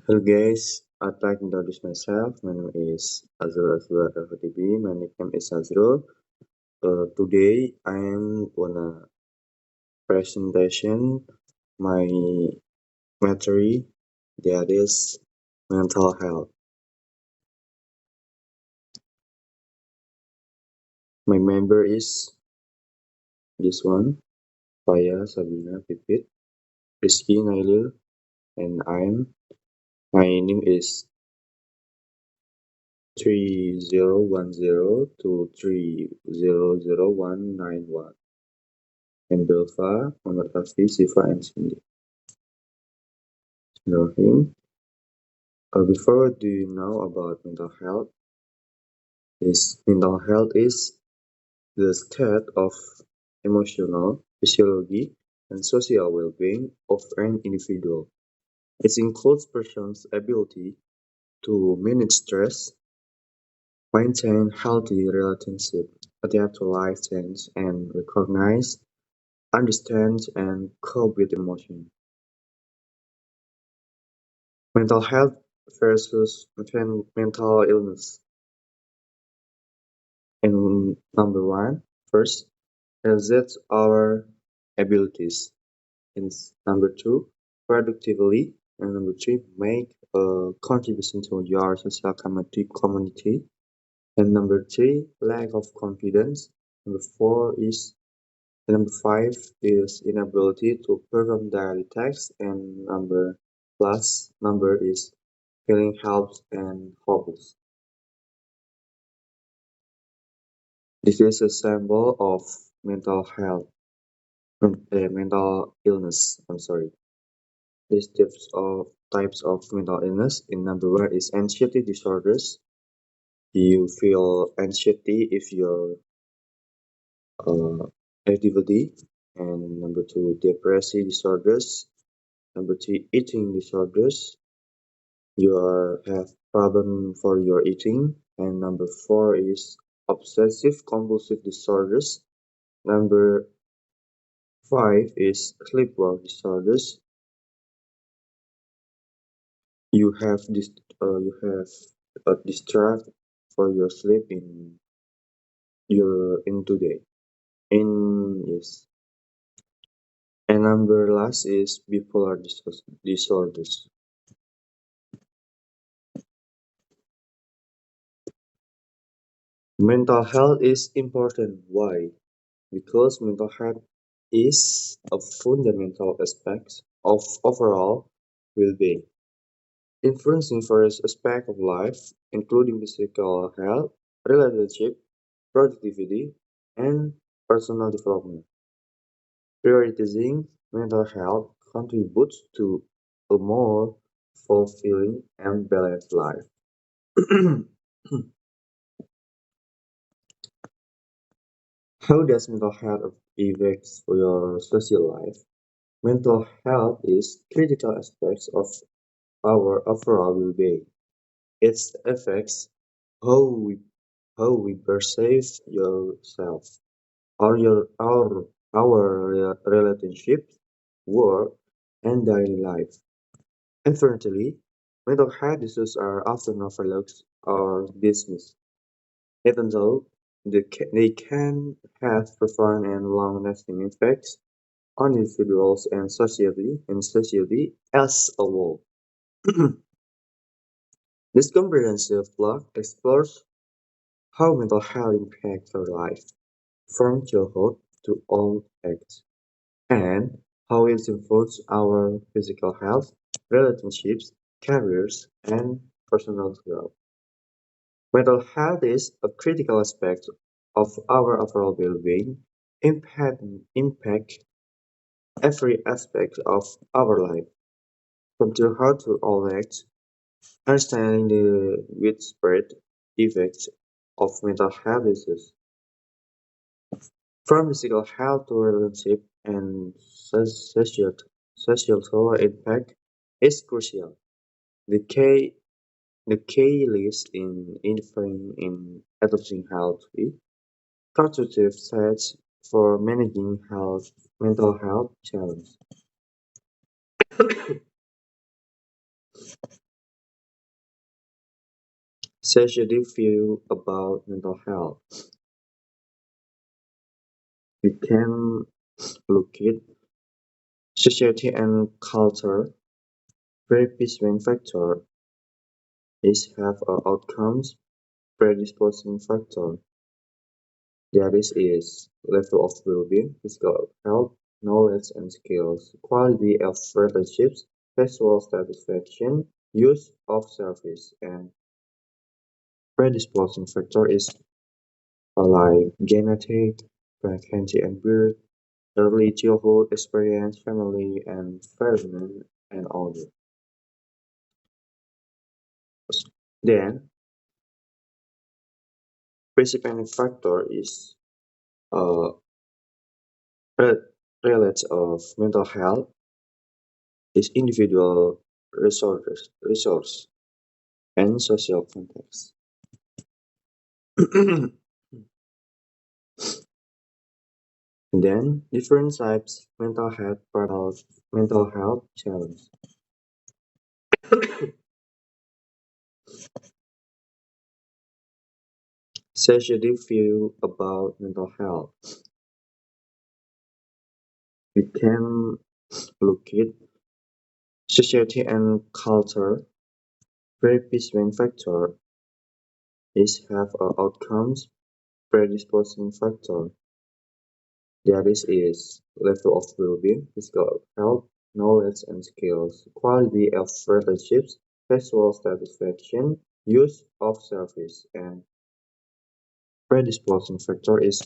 Hello guys, I'd like to introduce myself. My name is Azrul My nickname is Azrul. Today I am gonna presentation my matter that is mental health. My member is this one, Faya Sabina Pipit, Rizky Nailul, and my name is 3010 to 300191 and Belva, Muhammad Hafiz, Sifa and Cindy. Know him. Before, do you know about mental health? Mental health is the state of emotional, physiology, and social well-being of an individual. It includes person's ability to manage stress, maintain healthy relationships, adapt to life change, and recognize, understand, and cope with emotion. Mental health versus mental illness. In number one, first, exert our abilities. And number two, productively. And number three, make a contribution to your social community. And number three, lack of confidence. Number four is number five is inability to perform daily tasks. And last number is feeling helpless and hopeless. This is a symbol of mental health, mental illness. I'm sorry. These types of mental illness. In number one is anxiety disorders. You feel anxiety if you're uh, activity. And number two, depressive disorders. Number three, eating disorders. Have problem for your eating. And number four is obsessive compulsive disorders. Number five is sleepwalk disorders. You have this. You have a distract for your sleep in today. In yes. And number last is bipolar disorders. Mental health is important. Why? Because mental health is a fundamental aspect of overall well-being, influencing various aspects of life, including physical health, relationship, productivity, and personal development. Prioritizing mental health contributes to a more fulfilling and balanced life. How does mental health affect your social life? Mental health is critical aspect of our overall well-being. It affects how we how we perceive yourself, our relationships, work, and daily life. Unfortunately, mental health issues are often overlooked or dismissed, even though they can have profound and long-lasting effects on individuals and society as a whole. This comprehensive blog explores how mental health impacts our life, from childhood to old age, and how it influences our physical health, relationships, careers, and personal growth. Mental health is a critical aspect of our overall well-being, impact every aspect of our life, from childhood to old age. Understanding the widespread effects of mental health issues, from physical health to relationship and social impact, is crucial. The key the key lies in identifying and adopting healthy, constructive sets for managing mental health challenges. Sensitive view about mental health. We can look at society and culture. Predisposing factor is have outcomes. Predisposing factor that is level of well-being, physical health, knowledge and skills, quality of relationships, sexual satisfaction, use of service, and predisposing factor is like genetic, pregnancy and birth, early childhood experience, family and environment, and all that. Then, precipitating factor is uh, re- relates of mental health is individual resource and social context. Then, different types mental health challenge. Sensitive view about mental health. We can look at society and culture. Predisposing factor is have outcomes. Predisposing factor that is level of well-being, physical health, knowledge and skills, quality of relationships, sexual satisfaction, use of service, and predisposing factor is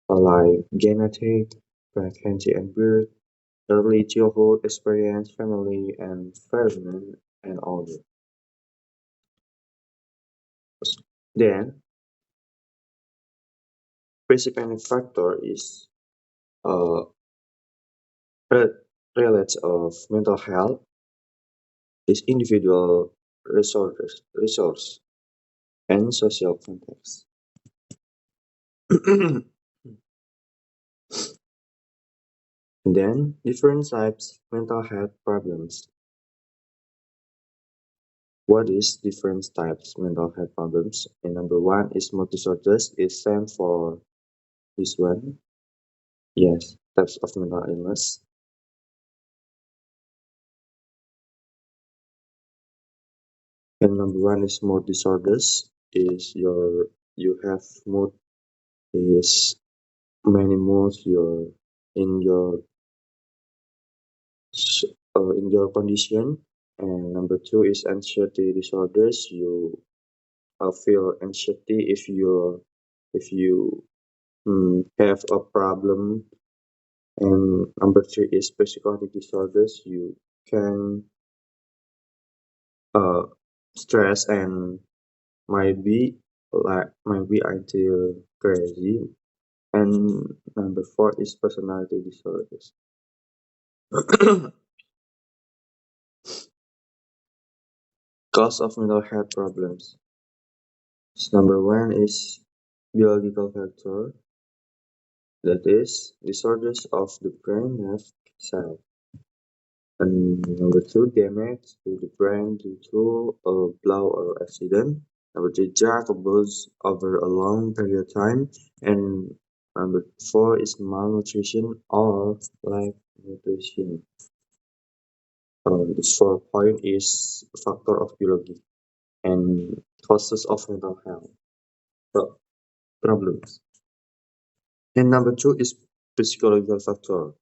like genetic, pregnancy and birth, early childhood experience, family and environment, and all that. Then, precipitating factor is uh, re- relates of mental health is individual resource and social context. Then, different types mental health problems. What is different types mental health problems? And number one is mood disorders. Is same for this one. Yes, types of mental illness. And number one is mood disorders. Is you have mood is many moods in your in your condition. And number two is anxiety disorders. You feel anxiety if you have a problem. And number three is psychotic disorders. You can uh, stress and might be until crazy. And number four is personality disorders. Cause of mental health problems. Number one is biological factor, that is disorders of the brain nerve cell. And number two, damage to the brain due to a blow or accident. Number three, drug abuse over a long period of time. And number four is malnutrition or lack nutrition. The fourth point is factor of biology and causes of mental health problems. And number two is psychological factor.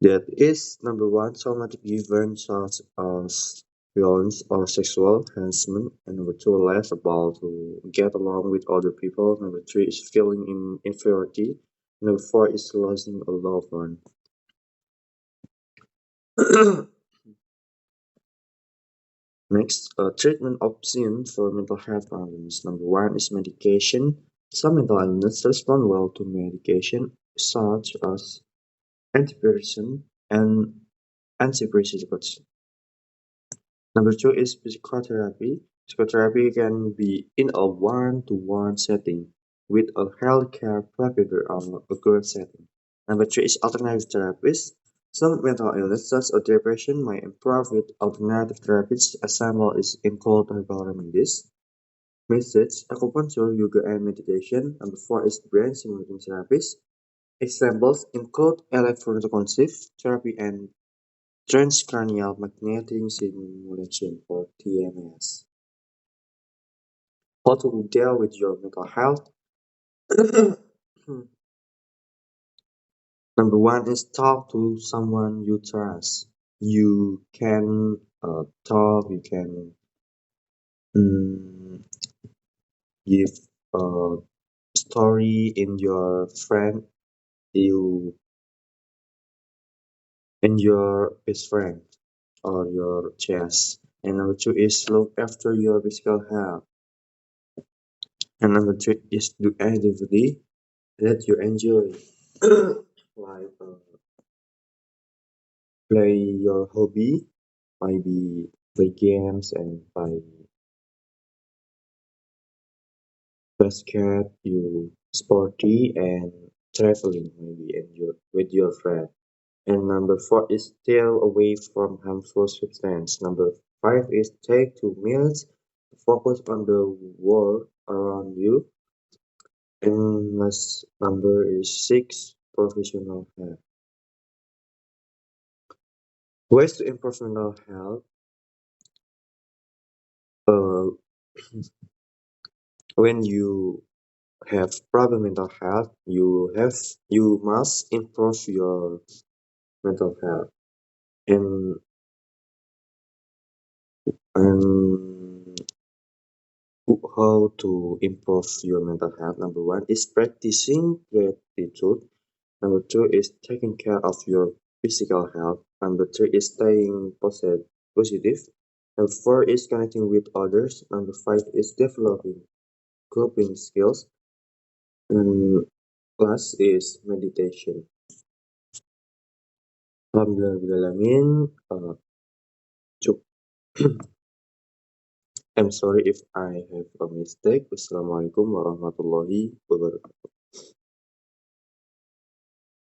That is number one, traumatic events such as violence or sexual harassment. And number two, less about to get along with other people. Number three is feeling inferiority. Number four is losing a loved one. Next, treatment options for mental health problems. Number one is medication. Some mental illness respond well to medication, such as antidepressant and antipsychotics. Number two is psychotherapy. Psychotherapy can be in a one-to-one setting with a healthcare provider or a group setting. Number three is alternative therapies. Some mental illness, such as depression, might improve with alternative therapies. A sample is include herbal remedies, message, acupuncture, yoga, and meditation. Number four is brain stimulating therapies. Examples include electroconvulsive therapy and transcranial magnetic stimulation or TMS. How to deal with your mental health? Number one is talk to someone you trust. You can talk, you can mm, give a story in your friend, you in your best friend or your chest. And number two is look after your physical health. And number three is do activity that you enjoy, like play your hobby, maybe play games and play basket, you sporty and traveling maybe and with your friend. And number four is stay away from harmful substance. Number five is take 2 minutes to focus on the world around you. And last number is six, professional help. Ways to improve mental health. Uh, when you have problem mental health, you must improve your mental health. And how to improve your mental health? Number one is practicing gratitude. Number two is taking care of your physical health. Number three is staying positive. Number four is connecting with others. Number five is developing coping skills. And last is meditation. Alhamdulillahirrahmanirrahim. Cuk- I'm sorry if I have a mistake. Wassalamualaikum warahmatullahi wabarakatuh.